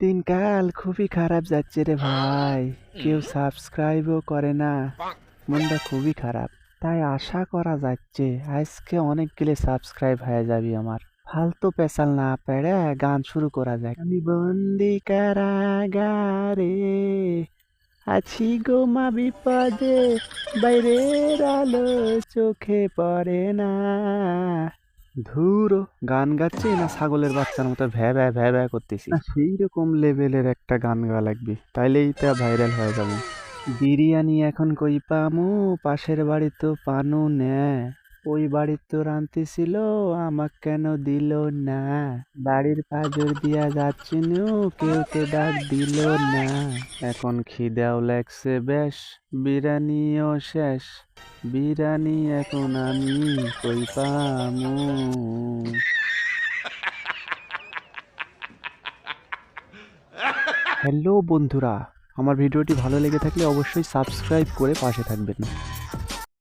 দিনকাল খুবই খারাপ যাচ্ছে রে ভাই। কেউ সাবস্ক্রাইবও করে না, মনটা খুবই খারাপ। তাই আশা করা যাচ্ছে আজকে অনেকগুলো সাবস্ক্রাইব হয়ে যাবি আমার। ফালতু পেশাল না পেড়ে গান শুরু করা যাক। আমি বন্দি কারাগারে আছি গো মা বিপদে, বাইরের আলো চোখে পড়ে না। ধুরো, গান গাচ্ছি না ছাগলের বাচ্চার মতো ভ্যা ভ্যা ভ্যা ভ্যা করতেছি না, সেই রকম লেভেলের একটা গান গাওয়া লাগবে, তাইলেই তা ভাইরাল হয়ে যাবো। বিরিয়ানি এখন কই পামু, পাশের বাড়ি তো পানু না, ওই বাড়ির তো রাঁধতেছিল আমাক কেন দিল না, বাড়ির পাঁজর দিয়া যাচ্ছিনু কেউ তো ডাক দিল না, এখন খিদাও লাগছে বেশ, বিরিয়ানিও শেষ, বিরিয়ানি এখন আমি কই পামু। হ্যালো বন্ধুরা, আমার ভিডিওটি ভালো লেগে থাকলে অবশ্যই সাবস্ক্রাইব করে পাশে থাকবেন।